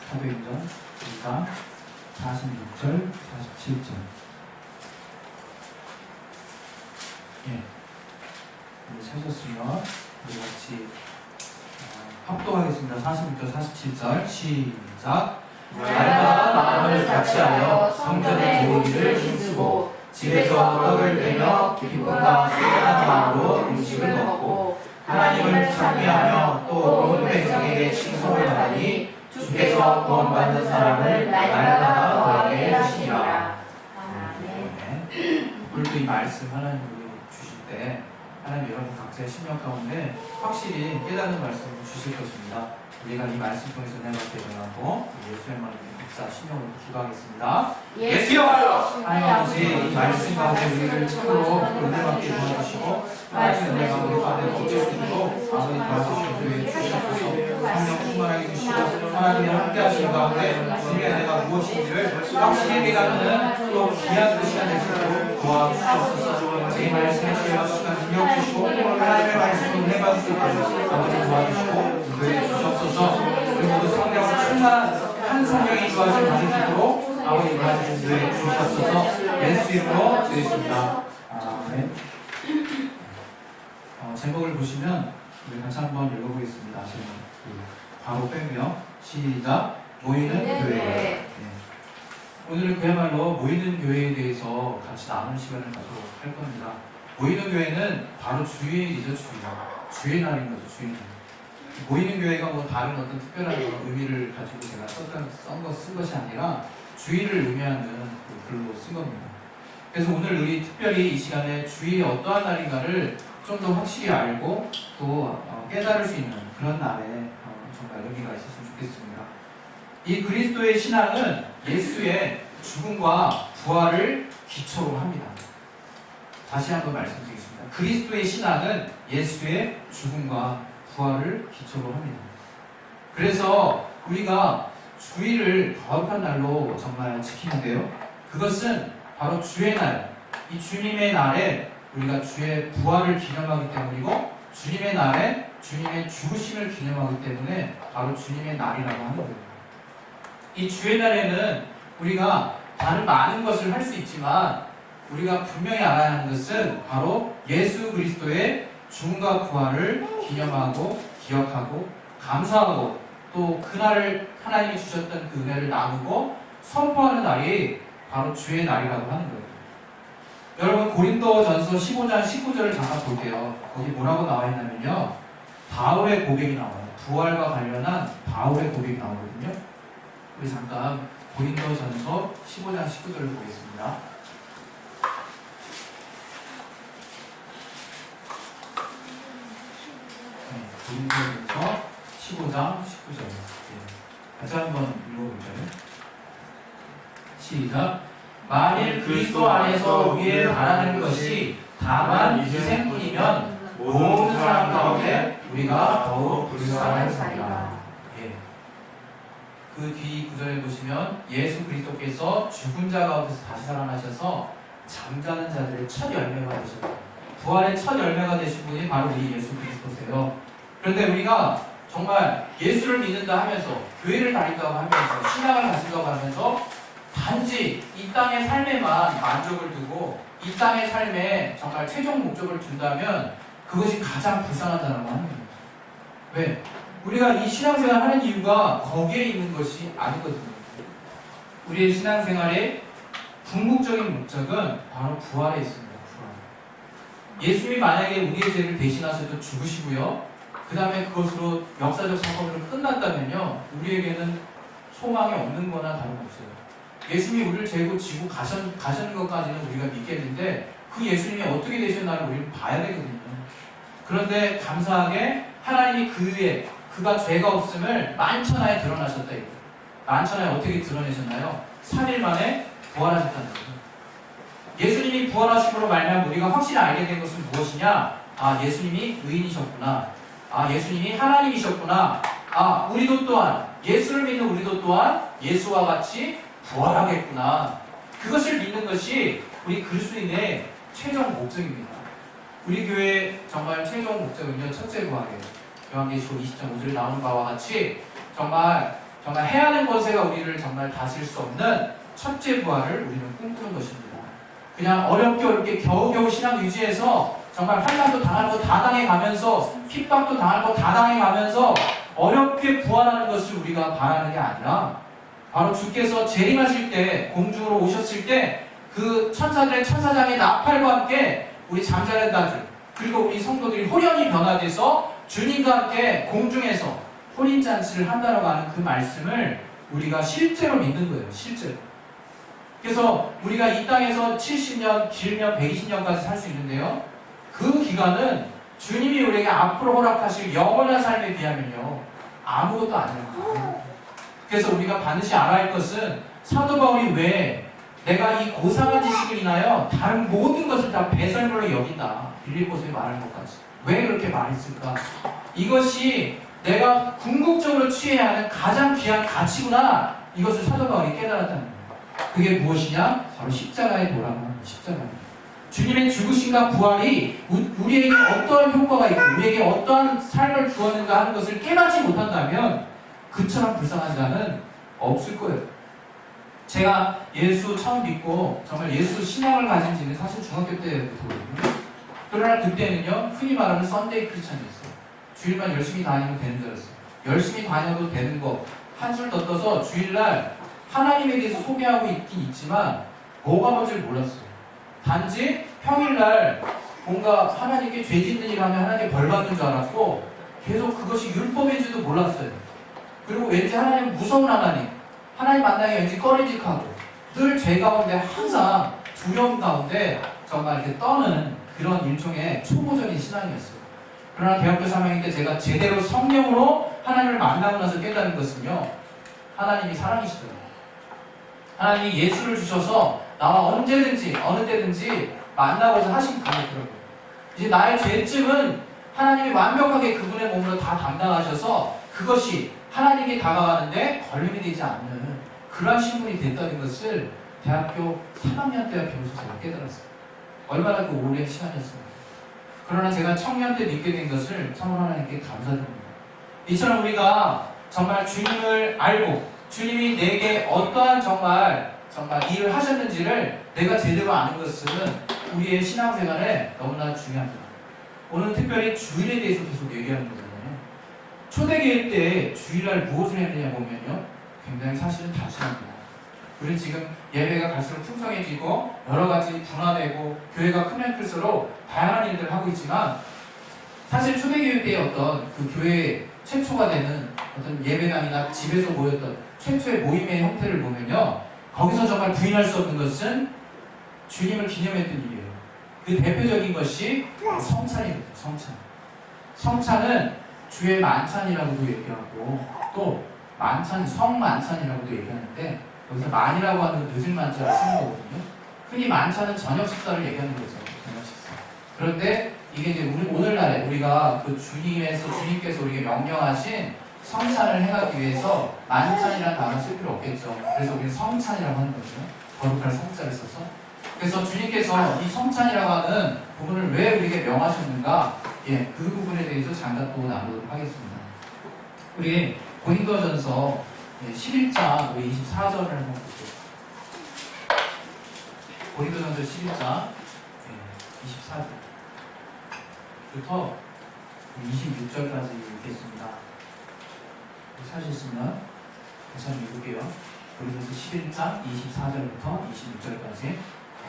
사도행전 2장 46절, 47절. 예. 찾으셨으면 우리 같이 합독하겠습니다. 46절, 47절. 시작. 날마다 마음을 같이하여 성전에 모이기를 힘쓰고 집에서 떡을 떼며 기쁨과 순전한 마음으로 음식을 먹고 하나님을 찬미하며 또 온 백성에게 칭송을 하니 주께서 구원받는 사람을 날마다 더하게 하시니라. 오늘도 이 말씀 하나님이 주실 때 하나님 여러분 각자의 심령 가운데 확실히 깨닫는 말씀을 주실 것입니다. 우리가 이 말씀 통해서 은혜 받게 되고 예수의 말씀에 각자 심령을 기도하겠습니다. 예수여! 하나님 아버지 이 말씀 가운데 우리를 참으로 은혜 받게 도와주시고 하나님의 은혜가 우리 가운데 넘칠 수 있도록 아버지 도와주시고 교회에 주시옵소서. 성령 충만하게 주시고 하나님이 함께 하시는 가운데 주님의 은혜가 무엇인지를 확실히 깨닫는 또 귀한 그 시간 될 수 있도록 도와주시옵소서. 제 말씀에 주여 시간 능력 주시고 하나님의 말씀을 은혜 받을 수 있도록 아버지 도와주시고 교회에 주시옵소서. 우리 모두 성령을 충만한 한 성령이 도와주신 받을 수 있도록 아버지 도와주신 교회에 주시옵소서. 예수 이름으로 드리겠습니다. 아멘. 제목을 보시면 우리 같이 한번 읽어보겠습니다. 제목 바로 빼며 시작. 모이는 교회. 네. 오늘은 그야말로 모이는 교회에 대해서 같이 나누는 시간을 가지도록 할 겁니다. 모이는 교회는 바로 주일이죠. 주일 날인 거죠. 주일 날. 모이는 교회가 뭐 다른 어떤 특별한 의미를 가지고 제가 쓴 것이 아니라 주일을 의미하는 그 글로 쓴 겁니다. 그래서 오늘 우리 특별히 이 시간에 주일이 어떠한 날인가를 좀 더 확실히 알고 또 깨달을 수 있는 그런 날에 정말 의미가 있었으면 좋겠습니다. 이 그리스도의 신앙은 예수의 죽음과 부활을 기초로 합니다. 다시 한번 말씀드리겠습니다. 그리스도의 신앙은 예수의 죽음과 부활을 기초로 합니다. 그래서 우리가 주일을 거룩한 날로 정말 지키는데요. 그것은 바로 주의 날, 이 주님의 날에 우리가 주의 부활을 기념하기 때문이고 주님의 날에 주님의 죽으심을 기념하기 때문에 바로 주님의 날이라고 하는 거예요. 이 주의 날에는 우리가 다른 많은 것을 할 수 있지만 우리가 분명히 알아야 하는 것은 바로 예수 그리스도의 죽음과 부활을 기념하고 기억하고 감사하고 또 그날을 하나님이 주셨던 그 은혜를 나누고 선포하는 날이 바로 주의 날이라고 하는 거예요. 여러분 고린도전서 15장 19절을 잠깐 볼게요. 거기 뭐라고 나와 있냐면요. 바울의 고백이 나와요. 부활과 관련한 바울의 고백이 나오거든요. 우리 잠깐 고린도전서 15장 19절을 보겠습니다. 고린도전서 15장 19절. 같이 한번 읽어볼까요? 시작. 만일 그리스도 안에서 우리의 바라는 것이 다만 희생뿐이면 모든 사람 가운데 우리가 더욱 불쌍한 자리라. 그 뒤 구절에 보시면 예수 그리스도께서 죽은 자 가운데서 다시 살아나셔서 잠자는 자들의 첫 열매가 되셨다. 부활의 첫 열매가 되신 분이 바로 우리 예수 그리스도세요. 그런데 우리가 정말 예수를 믿는다 하면서 교회를 다닌다고 하면서 신앙을 가진다고 하면서 단지 이 땅의 삶에만 만족을 두고 이 땅의 삶에 정말 최종 목적을 둔다면 그것이 가장 불쌍하다고 하는 거예요. 왜? 우리가 이 신앙생활을 하는 이유가 거기에 있는 것이 아니거든요. 우리의 신앙생활의 궁극적인 목적은 바로 부활에 있습니다. 부활. 예수님이 만약에 우리의 죄를 대신하셔서 죽으시고요. 그 다음에 그것으로 역사적 사건으로 끝났다면요. 우리에게는 소망이 없는 거나 다름없어요. 예수님이 우리를 재고 지고 가셨는 것까지는 우리가 믿겠는데 그 예수님이 어떻게 되셨나를 우리는 봐야 되거든요. 그런데 감사하게 하나님이 그가 죄가 없음을 만천하에 드러나셨다 이거예요. 만천하에 어떻게 드러내셨나요? 3일 만에 부활하셨다는 거예요. 예수님이 부활하심으로 말미암아 우리가 확실히 알게 된 것은 무엇이냐? 아, 예수님이 의인이셨구나. 아, 예수님이 하나님이셨구나. 아, 우리도 또한 예수를 믿는 우리도 또한 예수와 같이 부활하겠구나. 그것을 믿는 것이 우리 그리스도인의 최종 목적입니다. 우리 교회의 정말 최종 목적은요. 첫째 부활이에요. 요한계시록 20장 5절에 나오는 바와 같이 정말 정말 해하는 권세가 우리를 정말 다스릴 수 없는 첫째 부활을 우리는 꿈꾸는 것입니다. 그냥 어렵게 겨우겨우 신앙 유지해서 정말 환난도 당할 거 다 당해가면서 핍박도 당할 거 다 당해가면서 어렵게 부활하는 것을 우리가 바라는 게 아니라 바로 주께서 재림하실 때 공중으로 오셨을 때 그 천사들의 천사장의 나팔과 함께 우리 잠자는 자들 그리고 우리 성도들이 호련히 변화돼서 주님과 함께 공중에서 혼인잔치를 한다라고 하는 그 말씀을 우리가 실제로 믿는 거예요. 실제로. 그래서 우리가 이 땅에서 70년, 길면 120년까지 살 수 있는데요. 그 기간은 주님이 우리에게 앞으로 허락하실 영원한 삶에 비하면요. 아무것도 아니에요. 그래서 우리가 반드시 알아야 할 것은 사도 바울이 왜 내가 이 고상한 지식을 인하여 다른 모든 것을 다 배설물로 여긴다. 빌립보서에 말한 것까지. 왜 그렇게 말했을까? 이것이 내가 궁극적으로 취해야 하는 가장 귀한 가치구나. 이것을 사도 바울이 깨달았다는 거예요. 그게 무엇이냐? 바로 십자가의 도라는 십자가입니다. 주님의 죽으심과 부활이 우리에게 어떠한 효과가 있고 우리에게 어떠한 삶을 주었는가 하는 것을 깨닫지 못한다면 그처럼 불쌍한 자는 없을 거예요. 제가 예수 처음 믿고 정말 예수 신앙을 가진 지는 사실 중학교 때부터거든요. 그러나 그때는요, 흔히 말하는 썬데이 크리스찬이었어요. 주일만 열심히 다니면 되는 줄 알았어요. 열심히 다녀도 되는 거 한술 더 떠서 주일날 하나님에 대해서 소개하고 있긴 있지만 뭐가 뭔지를 몰랐어요. 단지 평일날 뭔가 하나님께 죄 짓는 일 하면 하나님께 벌 받는 줄 알았고 계속 그것이 율법인지도 몰랐어요. 그리고 왠지 하나님 무서운 하나님 만나기 왠지 꺼리직하고 늘 죄 가운데 항상 두려움 가운데 정말 이렇게 떠는 그런 일종의 초보적인 신앙이었어요. 그러나 대학교 3학년 때 제가 제대로 성령으로 하나님을 만나고 나서 깨달은 것은요, 하나님이 사랑이시더라고요. 하나님이 예수를 주셔서 나와 언제든지 어느 때든지 만나고자 하신 분이더라고요. 이제 나의 죄증은 하나님이 완벽하게 그분의 몸으로 다 담당하셔서 그것이 하나님께 다가가는데 걸림이 되지 않는 그러한 신분이 됐다는 것을 대학교 3학년 때와 비로소 제가 깨달았어요. 얼마나 그 오랜 시간이었습니까? 그러나 제가 청년 때 믿게 된 것을 참으로 하나님께 감사드립니다. 이처럼 우리가 정말 주님을 알고 주님이 내게 어떠한 정말 일을 하셨는지를 내가 제대로 아는 것은 우리의 신앙생활에 너무나 중요합니다. 오늘 특별히 주일에 대해서 계속 얘기하는 거잖아요. 초대교회 때 주일날 무엇을 했느냐 보면요, 굉장히 사실은 단순합니다. 우리 지금 예배가 갈수록 풍성해지고 여러 가지 분화되고 교회가 크면 클수록 다양한 일들을 하고 있지만 사실 초대교회 때의 어떤 그 교회의 최초가 되는 어떤 예배당이나 집에서 모였던 최초의 모임의 형태를 보면요, 거기서 정말 부인할 수 없는 것은 주님을 기념했던 일이에요. 그 대표적인 것이 성찬입니다. 성찬은 주의 만찬이라고도 얘기하고 또 성만찬이라고도 얘기하는데 여기서 만이라고 하는 늦은 만찬을 쓰는 거거든요. 흔히 만찬은 저녁 식사를 얘기하는 거죠. 저녁 식사. 그런데 이게 이제 오늘날에 우리가 그 주님께서 우리에게 명령하신 성찬을 해가기 위해서 만찬이라는 단어 쓸 필요 없겠죠. 그래서 우리는 성찬이라고 하는 거죠. 거룩할 성자를 써서. 그래서 주님께서 이 성찬이라고 하는 부분을 왜 우리에게 명하셨는가? 그 부분에 대해서 잠깐 또 나누도록 하겠습니다. 우리 고린도전서 11장 24절을 한번 보세요. 고린도전서 11장 24절부터 26절까지 읽겠습니다. 찾으셨으면 다시 한번 읽을게요. 고린도전서 11장 24절부터 26절까지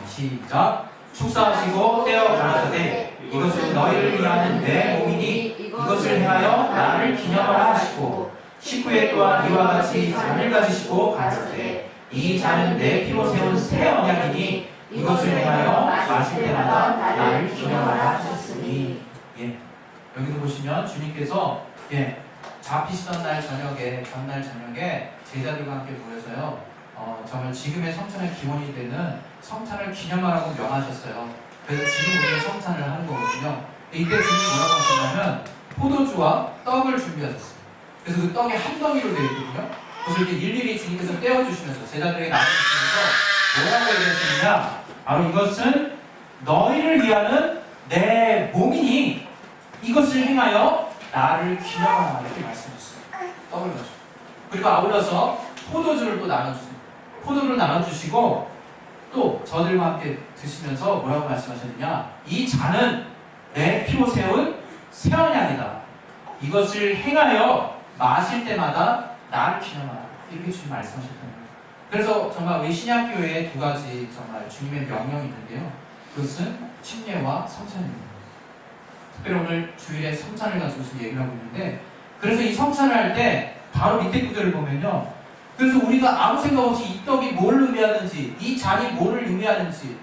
시작. 축사하시고 떼어 가라사대 이것은 너희를 위하는 내 몸이니 이것을 행하여 나를 기념하라 하시고 19회 또한 이와 같이 잔을 가지시고 가라사대 이 잔은 내 피로 세운 새 언약이니 이것을 행하여 마실 때마다 나를 기념하라 하셨으니. 여기서 보시면 주님께서 잡히시던 날 저녁에 전날 저녁에 제자들과 함께 모여서요 정말 지금의 성찬의 기원이 되는 성찬을 기념하라고 명하셨어요. 그래서 지금 우리가 성찬을 하는 거거든요. 이때 주님이 뭐라고 하셨냐면 포도주와 떡을 준비하셨어요. 그래서 그 떡이 한 덩이로 되어 있거든요. 그래서 이렇게 일일이 주님께서 떼어주시면서 제자들에게 나눠주시면서 뭐라고 얘기하셨느냐, 바로 이것은 너희를 위하는 내 몸이니 이것을 행하여 나를 기념하라 이렇게 말씀하셨어요. 떡을 가지고. 그리고 아울러서 포도주를 또 나눠주세요. 포도를 나눠주시고 또 저들과 함께 드시면서 뭐라고 말씀하셨느냐? 이 잔은 내 피로 세운 새 언약이다. 이것을 행하여 마실 때마다 나를 기념하라. 이렇게 주님 말씀하셨던 거예요. 그래서 정말 우리 신약교회에 두 가지 정말 주님의 명령이 있는데요. 그것은 침례와 성찬입니다. 특별히 오늘 주일에 성찬을 가지고서 얘기를 하고 있는데, 그래서 이 성찬을 할 때 바로 밑에 구절을 보면요. 그래서 우리가 아무 생각 없이 이 떡이 뭘 의미하는지, 이 잔이 뭐를 의미하는지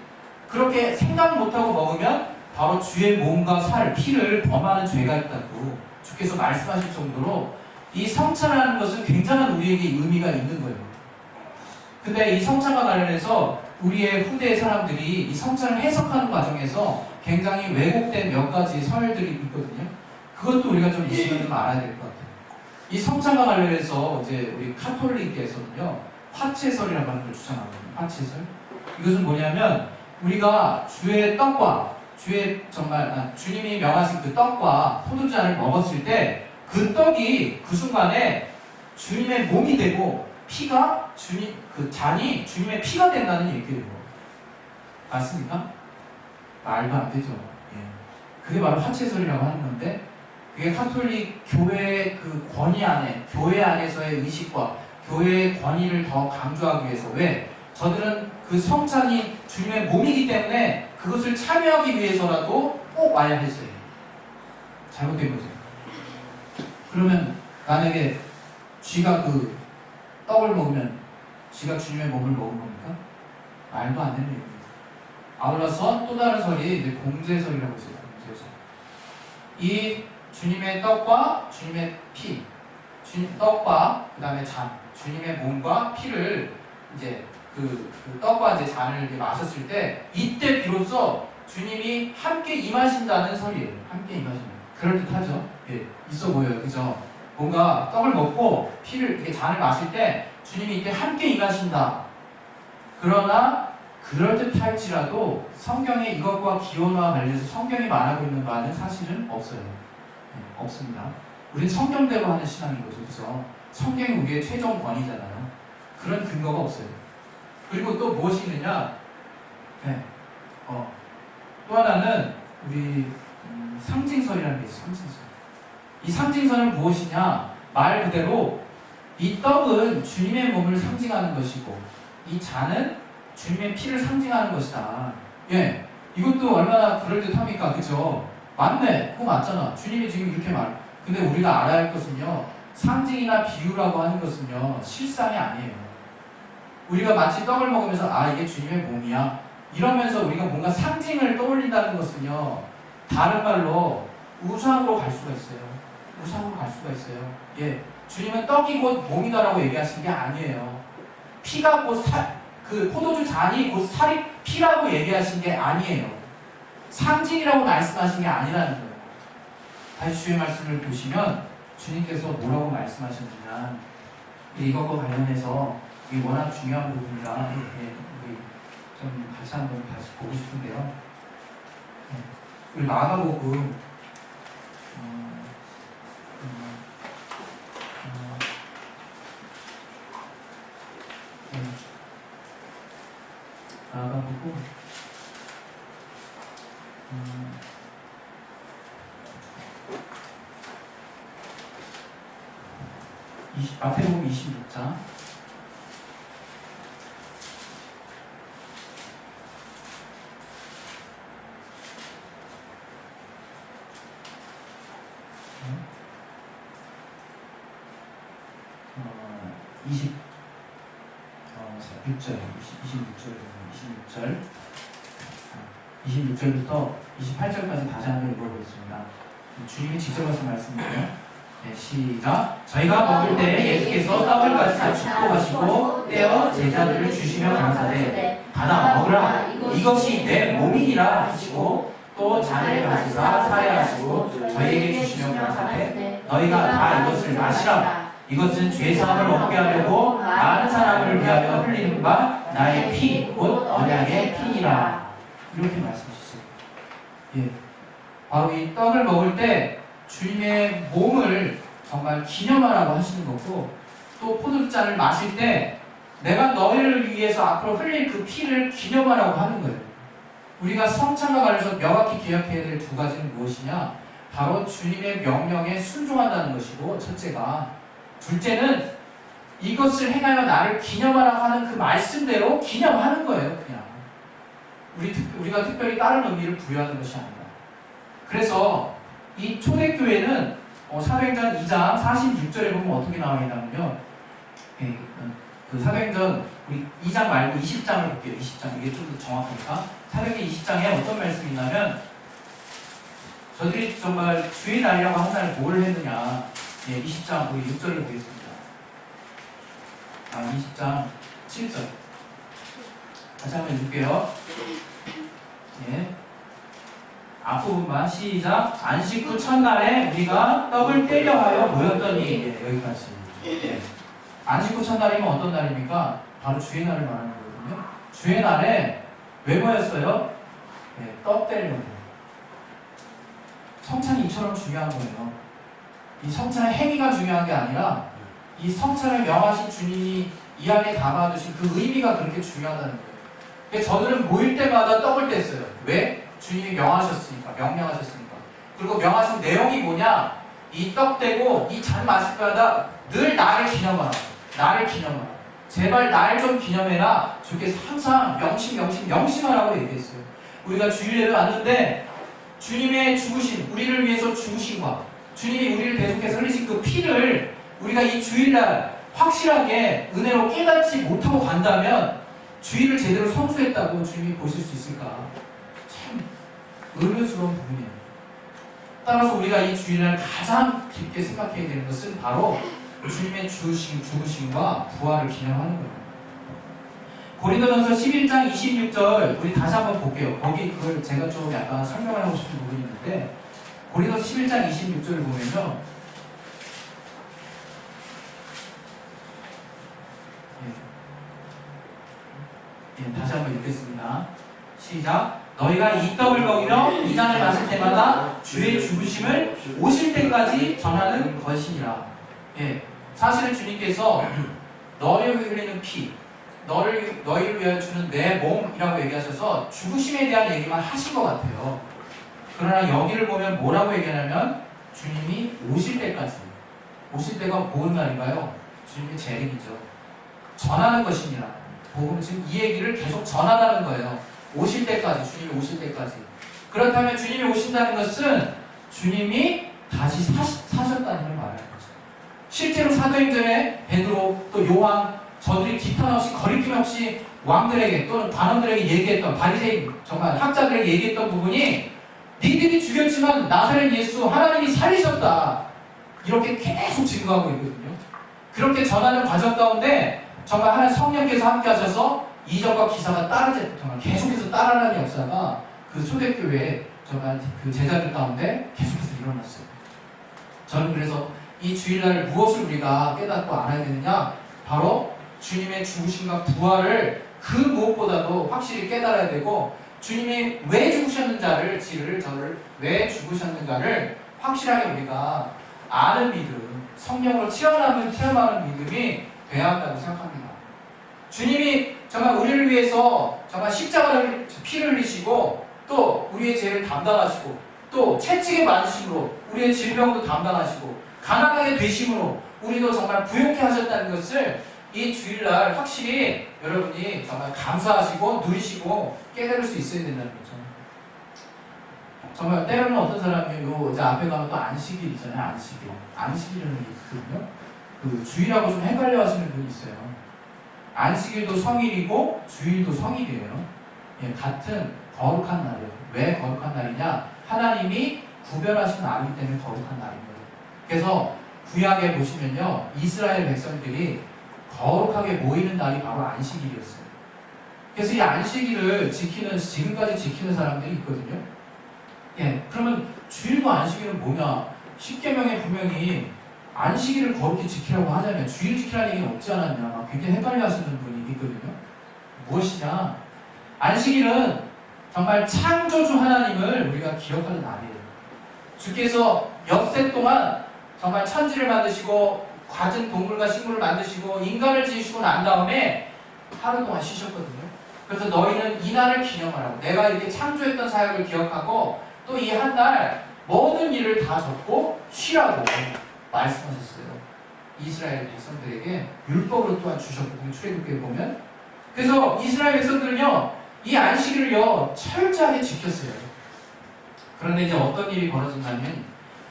그렇게 생각 못하고 먹으면 바로 주의 몸과 살, 피를 범하는 죄가 있다고 주께서 말씀하실 정도로 이 성찬하는 것은 굉장한 우리에게 의미가 있는 거예요. 근데 이 성찬과 관련해서 우리의 후대 사람들이 이 성찬을 해석하는 과정에서 굉장히 왜곡된 몇 가지 설들이 있거든요. 그것도 우리가 좀 이 시간에 좀 알아야 될 것 같아요. 이 성찬과 관련해서 이제 우리 카톨릭에서는요, 화채설이라고 하는 걸 주장하거든요. 화채설. 이것은 뭐냐면 우리가 주의 떡과 주님이 명하신 그 떡과 포도주잔을 먹었을 때 그 떡이 그 순간에 주님의 몸이 되고 피가 그 잔이 주님의 피가 된다는 얘기예요. 맞습니까? 말도 안 되죠. 예. 그게 바로 화채설이라고 하는 건데, 그게 카톨릭 교회의 그 권위 안에, 교회 안에서의 의식과 교회의 권위를 더 강조하기 위해서, 왜? 저들은 그 성찬이 주님의 몸이기 때문에 그것을 참여하기 위해서라도 꼭 와야 했어요. 잘못된 거죠. 그러면 만약에 쥐가 그 떡을 먹으면 쥐가 주님의 몸을 먹은 겁니까? 말도 안 되는 얘기입니다. 아울러서 또 다른 설이 이제 공제설이라고 있어요. 공제설. 이 주님의 떡과 주님의 피, 떡과 그 다음에 잔, 주님의 몸과 피를 이제 그 떡과 이제 잔을 이렇게 마셨을 때 이때 비로소 주님이 함께 임하신다는 설이에요. 함께 임하신다. 그럴듯하죠? 예, 있어 보여요. 그죠? 뭔가 떡을 먹고 피를 이렇게 잔을 마실 때 주님이 이때 함께 임하신다. 그러나 그럴듯할지라도 성경에 이것과 기원과 관련해서 성경이 말하고 있는 바는 사실은 없어요. 네, 없습니다. 우린 성경대로 하는 신앙인 거죠. 그죠? 성경이 우리의 최종 권위잖아요. 그런 근거가 없어요. 그리고 또 무엇이 있느냐? 네. 또 하나는 우리 상징설이라는 게 있어요. 상징설. 이 상징설은 무엇이냐? 말 그대로 이 떡은 주님의 몸을 상징하는 것이고 이 잔은 주님의 피를 상징하는 것이다. 예, 이것도 얼마나 그럴듯합니까? 그죠? 맞네. 그거 맞잖아. 주님이 지금 이렇게 말. 근데 우리가 알아야 할 것은요, 상징이나 비유라고 하는 것은요, 실상이 아니에요. 우리가 마치 떡을 먹으면서 아, 이게 주님의 몸이야 이러면서 우리가 뭔가 상징을 떠올린다는 것은요, 다른 말로 우상으로 갈 수가 있어요. 우상으로 갈 수가 있어요. 예, 주님은 떡이 곧 몸이다라고 얘기하신 게 아니에요. 피가 곧 그 포도주 잔이 곧 살이 피라고 얘기하신 게 아니에요. 상징이라고 말씀하신 게 아니라는 거예요. 다시 주의 말씀을 보시면 주님께서 뭐라고 말씀하셨느냐, 이것과 관련해서 이게 워낙 중요한 부분이라 우리 좀 다시 한번 다시 보고 싶은데요. 우리 마가복음 마가복음 마태복음 26장 26절부터 28절까지 다시 한번 읽어보겠습니다. 주님이 직접 하신 말씀이에요. 네, 시작. 저희가 먹을 때 예수께서 떡을 가지사 축복하시고 떼어 제자들을 주시며 감사되 받아 먹으라, 이것이 내 몸이니라 하시고 또 잔을 가지사 사례하시고 저희에게 주시며 감사되 너희가 다 이것을 마시라, 이것은 죄사함을 얻게 하려고 많은 사람을 위하여 흘리는 바 나의 피, 곧 언약의 피니라. 이렇게 말씀하셨어요. 예, 바로 이 떡을 먹을 때 주님의 몸을 정말 기념하라고 하시는 거고, 또 포도주잔을 마실 때 내가 너희를 위해서 앞으로 흘릴 그 피를 기념하라고 하는 거예요. 우리가 성찬과 관련해서 명확히 기억해야 될 두 가지는 무엇이냐? 바로 주님의 명령에 순종한다는 것이고 첫째가, 둘째는 이것을 행하여 나를 기념하라고 하는 그 말씀대로 기념하는 거예요. 그냥 우리가 특별히 다른 의미를 부여하는 것이 아니라. 그래서 이 초대교회는 사도행전 2장 46절에 보면 어떻게 나와 있냐면요, 그 사도행전 우리 2장 말고 20장을 볼게요. 20장, 이게 좀 더 정확하니까. 사도행전 20장에 어떤 말씀이 있냐면, 저들이 정말 주의 날이라고 한 날 뭘 했느냐. 20장 우리 6절을 보겠습니다. 20장 7절. 다시 한번 읽을게요. 앞부분만 시작. 안식 후 첫날에 우리가 떡을 떼려 하여 모였더니, 여기까지. 안식 후 첫날이면 어떤 날입니까? 바로 주의 날을 말하는 거거든요. 주의 날에 왜 모였어요? 떡 떼려고. 성찬이 이처럼 중요한 거예요. 이 성찬의 행위가 중요한 게 아니라 이 성찬을 명하신 주님이 이 안에 담아두신 그 의미가 그렇게 중요하다는 거예요. 그러니까 저들은 모일 때마다 떡을 뗐어요. 왜? 주님이 명하셨으니까, 명령하셨으니까. 그리고 명하신 내용이 뭐냐? 이 떡 떼고 이 잔 마실 때마다 늘 나를 기념하라. 나를 기념하라. 제발 날 좀 기념해라. 주께서 항상 명심하라고 얘기했어요. 우리가 주일예를 왔는데 주님의 죽으심, 우리를 위해서 죽으심과 주님이 우리를 대속해서 흘리신 그 피를 우리가 이 주일날 확실하게 은혜로 깨닫지 못하고 간다면 주일을 제대로 성수했다고 주님이 보실 수 있을까? 참 의문스러운 부분이에요. 따라서 우리가 이 주일날 가장 깊게 생각해야 되는 것은 바로 주님의 죽으심과 부활을 기념하는 거예요. 고린도전서 11장 26절 우리 다시 한번 볼게요. 거기 그걸 제가 좀 약간 설명을 하고 싶은 부분이 있는데, 고린도서 11장 26절을 보면요, 다시 한번 읽겠습니다. 시작. 너희가 이 떡을 먹이며 이 잔을 마실 때마다 주의 죽으심을 오실 때까지 전하는 것이니라. 사실은 주님께서 너를 위해 흘리는 피, 너희를 위하여 주는 내 몸이라고 얘기하셔서 죽으심에 대한 얘기만 하신 것 같아요. 그러나 여기를 보면 뭐라고 얘기하냐면 주님이 오실 때까지, 오실 때가 무슨 날인가요? 주님의 재림이죠. 전하는 것이니라. 복음, 지금 이 얘기를 계속 전하다는 거예요. 오실 때까지, 주님이 오실 때까지. 그렇다면 주님이 오신다는 것은 주님이 다시 사셨다는 걸 말하는 거죠. 실제로 사도행전에 베드로 또 요한, 저들이 기탄 없이 거리낌 없이 왕들에게 또는 관원들에게 얘기했던, 바리새인 정말 학자들에게 얘기했던 부분이 니들이 죽였지만 나사렛 예수 하나님이 살리셨다, 이렇게 계속 증거하고 있거든요. 그렇게 전하는 과정 가운데 정말 하나님 성령께서 함께 하셔서 이적과 기사가 정말 계속해서 따라가는 역사가 그 초대교회에 정말 그 제자들 가운데 계속해서 일어났어요. 저는 그래서 이 주일날 무엇을 우리가 깨닫고 알아야 되느냐? 바로 주님의 죽으심과 부활을 그 무엇보다도 확실히 깨달아야 되고, 주님이 왜 죽으셨는지를 저를 왜 죽으셨는가를 확실하게 우리가 아는 믿음, 성령으로 체험하는 믿음이 돼야 한다고 생각합니다. 주님이 정말 우리를 위해서 정말 십자가를 피를 흘리시고 또 우리의 죄를 담당하시고 또 채찍에 맞으심으로 우리의 질병도 담당하시고 가난하게 되심으로 우리도 정말 부욕해 하셨다는 것을 이 주일날 확실히 여러분이 정말 감사하시고 누리시고 깨달을 수 있어야 된다는 거죠. 정말 때로는 어떤 사람이 이제 앞에 가면 또 안식일 있잖아요. 안식일이라는 게 있거든요. 그 주일하고 좀 헷갈려 하시는 분이 있어요. 안식일도 성일이고 주일도 성일이에요. 같은 거룩한 날이에요. 왜 거룩한 날이냐? 하나님이 구별하신 날이기 때문에 거룩한 날입니다. 그래서 구약에 보시면요, 이스라엘 백성들이 거룩하게 모이는 날이 바로 안식일이었어요. 그래서 이 안식일을 지금까지 지키는 사람들이 있거든요. 그러면 주일과 안식일은 뭐냐? 십계명에 분명히 안식일을 거룩히 지키라고 하자면 주일 지키라는 얘기는 없지 않았냐? 막 굉장히 헷갈려 하시는 분이 있거든요. 무엇이냐? 안식일은 정말 창조주 하나님을 우리가 기억하는 날이에요. 주께서 엿새 동안 정말 천지를 만드시고 갖은 동물과 식물을 만드시고 인간을 지으시고 난 다음에 하루 동안 쉬셨거든요. 그래서 너희는 이 날을 기념하라고, 내가 이렇게 창조했던 사역을 기억하고 또 이 한 날 모든 일을 다 접고 쉬라고 말씀하셨어요. 이스라엘 백성들에게 율법으로 또한 주셨거든요. 출애굽기에 보면. 그래서 이스라엘 백성들은요, 이 안식일을요 철저하게 지켰어요. 그런데 이제 어떤 일이 벌어졌냐면,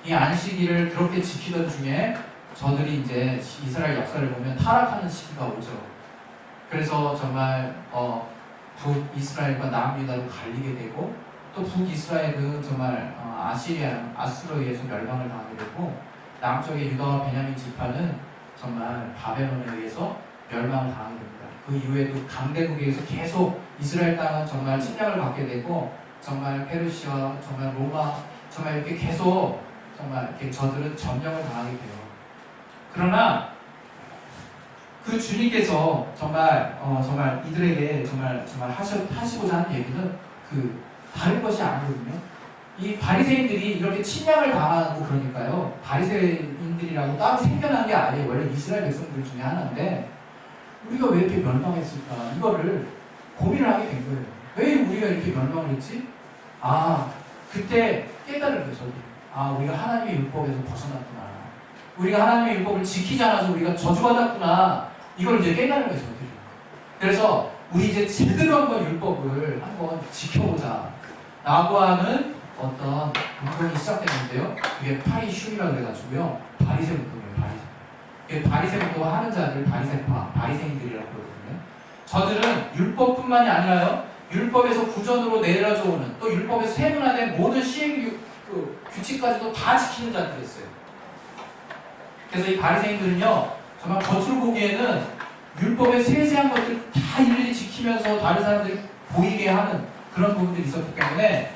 이 안식일을 그렇게 지키던 중에 저들이 이제 이스라엘 역사를 보면 타락하는 시기가 오죠. 그래서 정말 북이스라엘과 남유다로 갈리게 되고, 또 북이스라엘은 정말 아수르에 의해서 멸망을 당하게 되고, 남쪽의 유다와 베냐민 지파는 정말 바벨론에 의해서 멸망을 당하게 됩니다. 그 이후에도 강대국에서 계속 이스라엘 땅은 정말 침략을 받게 되고, 정말 페르시아, 정말 로마, 정말 이렇게 계속 정말 이렇게 저들은 점령을 당하게 돼요. 그러나 그 주님께서 정말 이들에게 정말 하시고자 하는 얘기는 다른 것이 아니거든요. 이 바리새인들이 이렇게 침략을 당하고 그러니까요, 바리새인들이라고 따로 생겨난 게 아니에요. 원래 이스라엘 백성들 중에 하나인데 우리가 왜 이렇게 멸망했을까, 이거를 고민을 하게 된 거예요. 왜 우리가 이렇게 멸망을 했지? 그때 깨달은 거예요. 저도 우리가 하나님의 율법에서 벗어났구나, 우리가 하나님의 율법을 지키지 않아서 우리가 저주받았구나, 이걸 이제 깨달은 거예요. 저들이. 그래서 우리 이제 제대로 한번 율법을 한번 지켜보자 라고 하는 어떤 운동이 시작됐는데요. 그게 파리슌이라고 그래가지고요, 바리새 운동이에요. 바리새 운동을 하는 자들, 바리새인들이라고 그러거든요. 저들은 율법뿐만이 아니라요, 율법에서 구전으로 내려져 오는, 또 율법에서 세분화된 모든 시행 규칙까지도 다 지키는 자들이었어요. 그래서 이 바리새인들은요, 정말 겉으로 보기에는 율법의 세세한 것들을 다 일일이 지키면서 다른 사람들이 보이게 하는 그런 부분들이 있었기 때문에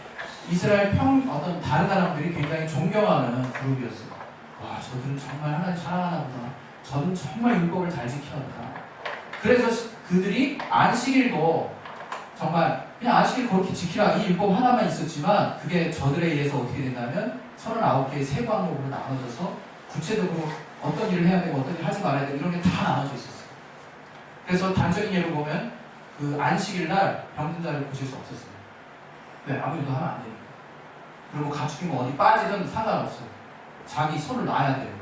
이스라엘 어떤 다른 사람들이 굉장히 존경하는 그룹이었어요. 와, 저들은 정말 하나님 사랑하나구나, 저들은 정말 율법을 잘 지키는구나. 그래서 그들이 안식일도 정말 그냥 안식일 그렇게 지키라, 이 율법 하나만 있었지만, 그게 저들에 의해서 어떻게 된다면 39개의 세 과목으로 나눠져서 구체적으로 어떤 일을 해야 되고 어떤 일을 하지 말아야 되고 이런 게 다 나눠져 있었어요. 그래서 단적인 예로 보면 그 안식일 날 병든 자를 고칠 수 없었어요. 왜? 아무 일도 하면 안 되니까. 그리고 가축이 뭐 어디 빠지든 상관없어요. 자기 손을 놔야 돼요.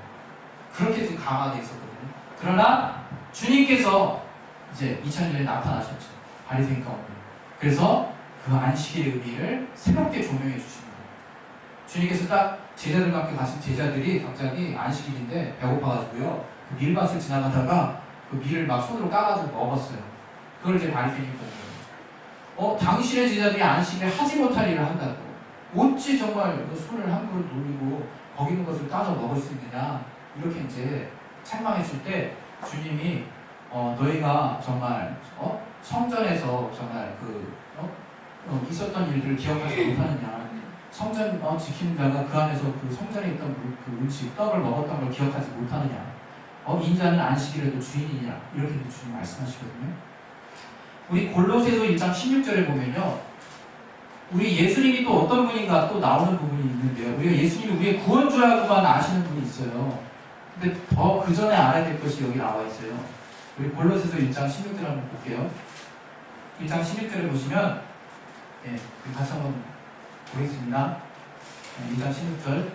그렇게 지금 강화되어 있었거든요. 그러나 주님께서 이제 2000년에 나타나셨죠. 바리새인 가운데. 그래서 그 안식일의 의미를 새롭게 조명해 주십니다. 주님께서 딱 제자들과 함께 가신 제자들이 갑자기 안식일인데 배고파가지고요, 그 밀밭을 지나가다가 그 밀을 막 손으로 까가지고 먹었어요. 그걸 이제 바리새인이 본 거예요. 당신의 제자들이 안식일에 하지 못할 일을 한다고, 어찌 정말 손을 함부로 놀리고 거기 있는 것을 따서 먹을 수 있느냐, 이렇게 이제 책망했을 때 주님이 너희가 정말 성전에서 정말 있었던 일들을 기억하지 못하느냐, 성전 지키는 자가 그 안에서 그 성전에 있던 그 음식, 떡을 먹었던 걸 기억하지 못하느냐, 인자는 안식일에도 주인이냐, 이렇게 주님 말씀하시거든요. 우리 골로새서 1장 16절에 보면요, 우리 예수님이 또 어떤 분인가 또 나오는 부분이 있는데요. 우리가 예수님이 우리의 구원주라고만 아시는 분이 있어요. 근데 더 그 전에 알아야 될 것이 여기 나와 있어요. 우리 골로새서 1장 16절 한번 볼게요. 1장 16절에 보시면, 같이 한번 보겠습니다. 1장 16절,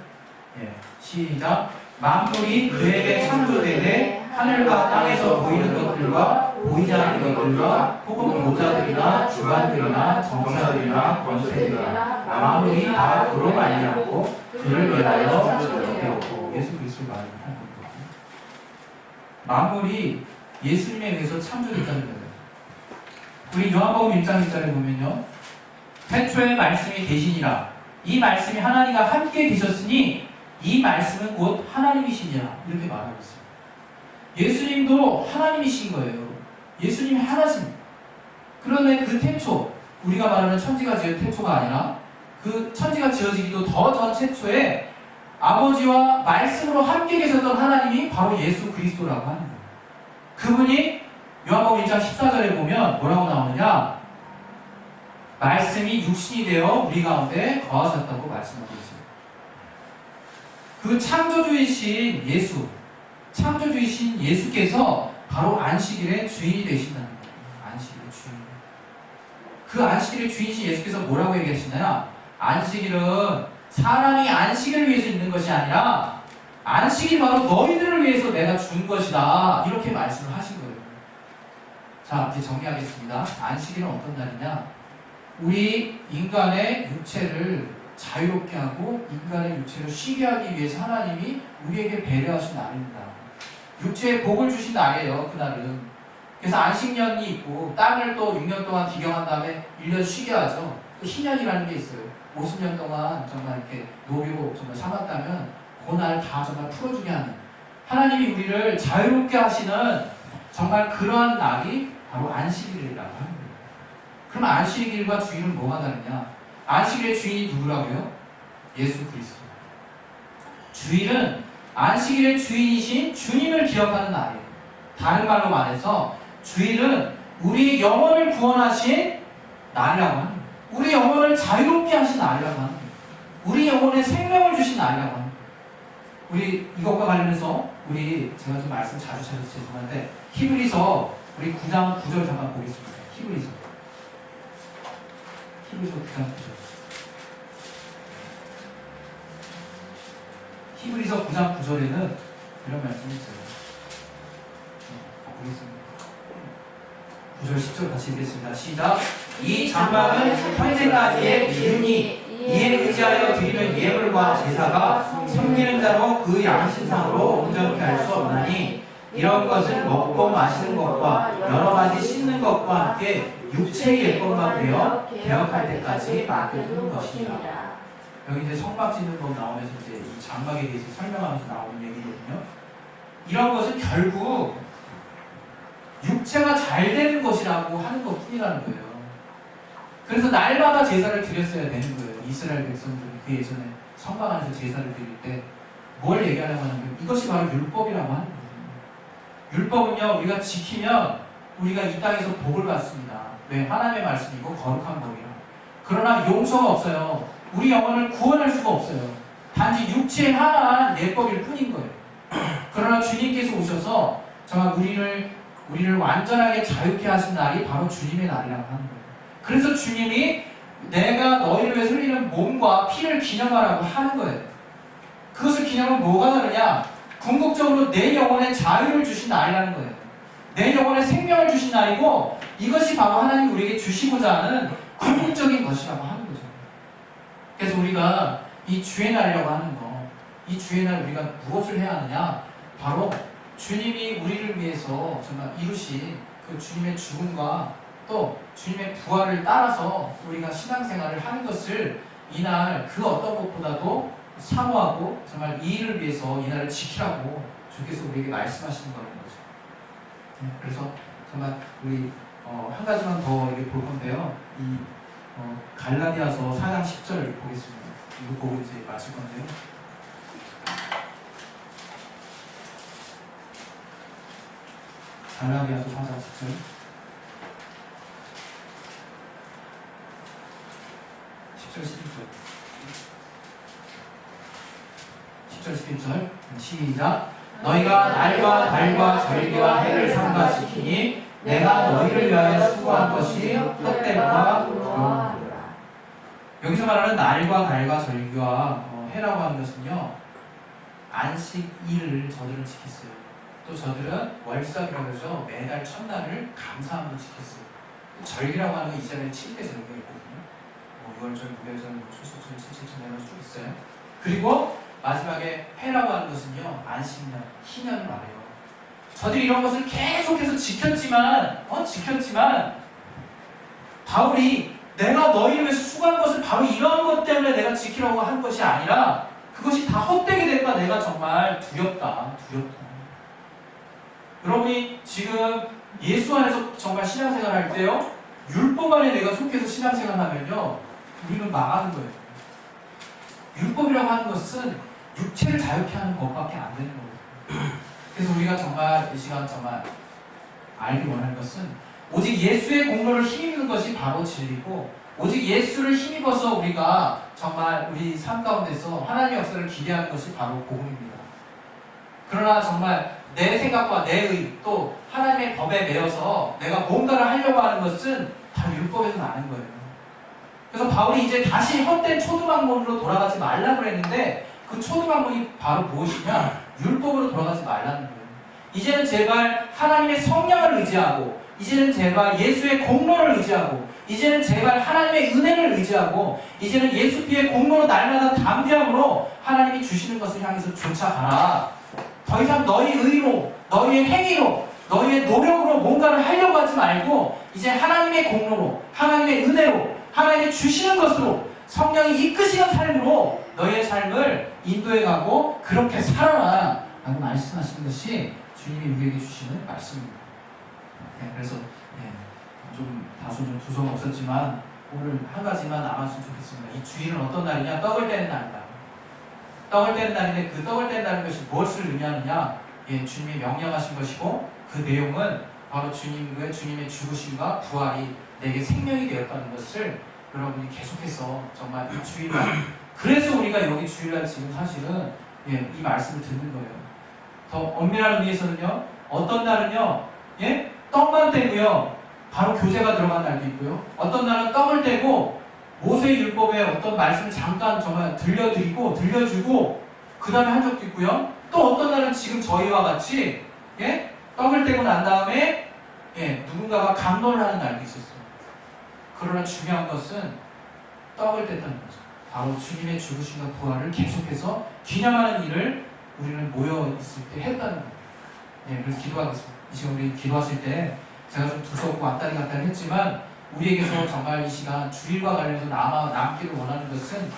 시작. 만물이 그에게 창조되되 하늘과 땅에서 보이는 것들과 보이지 않는 것들과 혹은 보좌들이나 주관들이나 정사들이나 권세들이나 만물이 다 그로 말미암고 그를 위하여 되었고, 예수 그리스도를 말하는 겁니다. 만물이 예수님에 의해서 창조됐다는 거예요. 우리 요한복음 1장 1절에 보면요, 태초에 말씀이 계시니라. 이 말씀이 하나님과 함께 계셨으니 이 말씀은 곧 하나님이시니라. 이렇게 말하고 있어요. 예수님도 하나님이신 거예요. 예수님이 하나십니다. 그런데 그 태초, 우리가 말하는 천지가 지은 태초가 아니라 그 천지가 지어지기도 더 전 태초에 아버지와 말씀으로 함께 계셨던 하나님이 바로 예수 그리스도라고 하는 거예요. 그분이 요한복음 1장 14절에 보면 뭐라고 나오느냐, 말씀이 육신이 되어 우리 가운데 거하셨다고 말씀하고 있어요. 그 창조주이신 예수, 창조주이신 예수께서 바로 안식일의 주인이 되신다는 거예요. 안식일의 주인. 그 안식일의 주인이신 예수께서 뭐라고 얘기하시나요? 안식일은 사람이 안식을 위해서 있는 것이 아니라 안식이 바로 너희들을 위해서 내가 준 것이다. 이렇게 말씀을 하신 거예요. 자, 이제 정리하겠습니다. 안식일은 어떤 날이냐? 우리 인간의 육체를 자유롭게 하고 인간의 육체를 쉬게 하기 위해서 하나님이 우리에게 배려하신 날입니다. 육체에 복을 주신 날이에요. 그날은. 그래서 안식년이 있고 땅을 또 6년 동안 기경한 다음에 1년 쉬게 하죠. 또 희년이라는 게 있어요. 50년 동안 정말 이렇게 노비로 정말 삼았다면 그날 다 정말 풀어주게 하는, 하나님이 우리를 자유롭게 하시는 정말 그러한 날이 바로 안식일이라고 하는 거예요. 그럼 안식일과 주일은 뭐가 다르냐? 안식일의 주인이 누구라고요? 예수 그리스도. 주일은 안식일의 주인이신 주님을 기억하는 날이에요. 다른 말로 말해서 주일은 우리 영혼을 구원하신 날이라고 하는 거예요. 우리 영혼을 자유롭게 하신 날이라고 하는 거예요. 우리 영혼에 생명을 주신 날이라고 하는 거예요. 우리 이것과 관련해서 제가 좀 말씀 자주 찾아서 죄송한데 히브리서 우리 9장 9절 잠깐 보겠습니다. 히브리서 9장 9절. 히브리서 9장 9절에는 이런 말씀이 있어요. 보겠습니다. 9절 10절 같이 읽겠습니다. 시작. 이 장막은 현재까지의 기준이 이에 의지하여 드리는 예물과 제사가 섬기는 자로 그 양심상으로 온전케 할 수 없나니 이런 것은 먹고 마시는 것과 여러 가지 씻는 것과 함께 육체의 예법만 되어 개혁할 때까지 맡겨두는 것입니다. 여기 이제 성막 짓는 법 나오면서 이제 이 장막에 대해서 설명하면서 나오는 얘기거든요. 이런 것은 결국 육체가 잘 되는 것이라고 하는 것 뿐이라는 거예요. 그래서 날마다 제사를 드렸어야 되는 거예요. 이스라엘 백성들이 그 예전에 성막 안에서 제사를 드릴 때 뭘 얘기하려고 하냐면 이것이 바로 율법이라고 하는 거예요. 율법은요, 우리가 지키면 우리가 이 땅에서 복을 받습니다. 왜? 하나님의 말씀이고 거룩한 법이라. 그러나 용서가 없어요. 우리 영혼을 구원할 수가 없어요. 단지 육체에 한한 예법일 뿐인 거예요. 그러나 주님께서 오셔서 정말 우리를 완전하게 자유케 하신 날이 바로 주님의 날이라고 하는 거예요. 그래서 주님이 내가 너희를 위해서 흘리는 몸과 피를 기념하라고 하는 거예요. 그것을 기념하면 뭐가 다르냐? 궁극적으로 내 영혼에 자유를 주신 날이라는 거예요. 내 영혼에 생명을 주신 날이고 이것이 바로 하나님이 우리에게 주시고자 하는 궁극적인 것이라고 하는 거죠. 그래서 우리가 이 주의 날이라고 하는 거, 이 주의 날 우리가 무엇을 해야 하느냐? 바로 주님이 우리를 위해서 정말 이루신 그 주님의 죽음과 또 주님의 부활을 따라서 우리가 신앙생활을 하는 것을 이날 그 어떤 것보다도 사모하고 정말 이 일을 위해서 이날을 지키라고 주께서 우리에게 말씀하시는 거는 거죠. 그래서 정말 우리 한 가지만 더 이렇게 볼 건데요. 이 갈라디아서 4장 10절 보겠습니다. 이거 보고 이제 마칠 건데요. 갈라디아서 4장 10절. 10절 11절. 10절 11절 시작. 너희가 날과 달과 절기와 해를 삼가시키니 내가 너희를 위하여 수고한 것이 헛됨과 부러움이라. 여기서 말하는 날과 달과 절기와 해라고 하는 것은요, 안식일을 저들은 지켰어요. 또 저들은 월삭이라고 해서 매달 첫날을 감사함으로 지켰어요. 절기라고 하는 건 이스라엘의 7대 절기가 있거든요. 6월절, 6월절, 초속절, 777 내가 쭉 있어요. 그리고 마지막에 해라고 하는 것은요, 안식년, 희년을 말해요. 저들이 이런 것을 계속해서 지켰지만 바울이 내가 너희를 위해서 수고한 것을 바로 이런 것 때문에 내가 지키라고 한 것이 아니라 그것이 다 헛되게 될까 내가 정말 두렵다. 여러분이 지금 예수 안에서 정말 신앙생활 할 때요, 율법 안에 내가 속해서 신앙생활 하면요, 우리는 망하는 거예요. 율법이라고 하는 것은 육체를 자유케 하는 법밖에 안 되는 거예요. 그래서 우리가 정말 이 시간 정말 알기 원하는 것은 오직 예수의 공로를 힘입는 것이 바로 진리고, 오직 예수를 힘입어서 우리가 정말 우리 삶 가운데서 하나님의 역사를 기대하는 것이 바로 복음입니다. 그러나 정말 내 생각과 내 의, 또 하나님의 법에 매여서 내가 뭔가를 하려고 하는 것은 다 율법에서 나는 거예요. 그래서 바울이 이제 다시 헛된 초두박문으로 돌아가지 말라고 했는데 그 초두박문이 바로 무엇이냐? 율법으로 돌아가지 말라는 거예요. 이제는 제발 하나님의 성령을 의지하고, 이제는 제발 예수의 공로를 의지하고, 이제는 제발 하나님의 은혜를 의지하고, 이제는 예수 피의 공로로 날마다 담대함으로 하나님이 주시는 것을 향해서 쫓아가라. 더 이상 너희 의로, 너희의 행위로, 너희의 노력으로 뭔가를 하려고 하지 말고 이제 하나님의 공로로, 하나님의 은혜로, 하나님이 주시는 것으로, 성령이 이끄시는 삶으로 너희의 삶을 인도해가고 그렇게 살아라 라고 말씀하시는 것이 주님이 우리에게 주시는 말씀입니다. 네, 그래서 좀 다소 좀 두서가 없었지만 오늘 한 가지만 남았으면 좋겠습니다. 이 주일은 어떤 날이냐? 떡을 떼는 날이다. 떡을 떼는 날인데 그 떡을 뗀다는 것이 무엇을 의미하느냐? 주님이 명령하신 것이고 그 내용은 바로 주님의 죽으심과 부활이 내게 생명이 되었다는 것을 여러분이 계속해서 정말 이 주일날, 그래서 우리가 여기 주일날 지금 사실은 이 말씀을 듣는 거예요. 더 엄밀한 의미에서는요, 어떤 날은요, 떡만 떼고요, 바로 교제가 들어간 날도 있고요. 어떤 날은 떡을 떼고 모세의 율법의 어떤 말씀을 잠깐 정말 들려주고 그 다음에 한 적도 있고요. 또 어떤 날은 지금 저희와 같이 떡을 떼고 난 다음에 누군가가 감론을 하는 날도 있었어요. 그러나 중요한 것은 떡을 뗐다는 거죠. 바로 주님의 죽으심과 부활을 계속해서 기념하는 일을 우리는 모여 있을 때 했다는 거예요. 그래서 기도하겠습니다. 이 시간 우리 기도하실 때 제가 좀 두서없고 왔다리 갔다리 했지만 우리에게서 정말 이 시간 주일과 관련해서 남기를 원하는 것은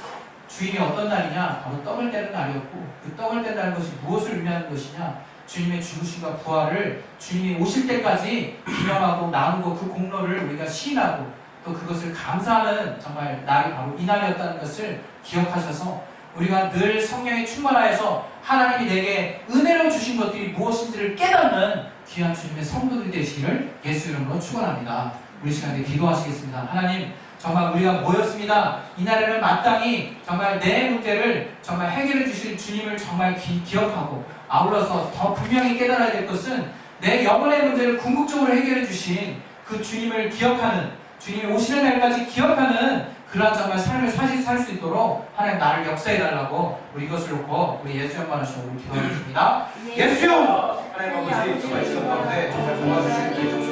주일이 어떤 날이냐? 바로 떡을 떼는 날이었고 그 떡을 뗀다는 것이 무엇을 의미하는 것이냐? 주님의 죽으심과 부활을 주님이 오실 때까지 기념하고 나누고 그 공로를 우리가 시인하고 또 그것을 감사하는 정말 날이 바로 이 날이었다는 것을 기억하셔서 우리가 늘 성령의 충만하여서 하나님이 내게 은혜로 주신 것들이 무엇인지를 깨닫는 귀한 주님의 성도들이 되시기를 예수 이름으로 축원합니다. 우리 시간에 기도하시겠습니다. 하나님, 정말 우리가 모였습니다. 이날에는 마땅히 정말 내 문제를 정말 해결해 주실 주님을 정말 기억하고 아울러서 더 분명히 깨달아야 될 것은 내 영혼의 문제를 궁극적으로 해결해 주신 그 주님을 기억하는, 주님이 오시는 날까지 기억하는 그러한 정말 삶을 살 수 있도록 하나님 나를 역사해달라고 우리 이것을 놓고 우리 예수 영광하시고 기도하겠습니다. 예수! 하나님 아버지 정말 시간 가운데 정말 도와주실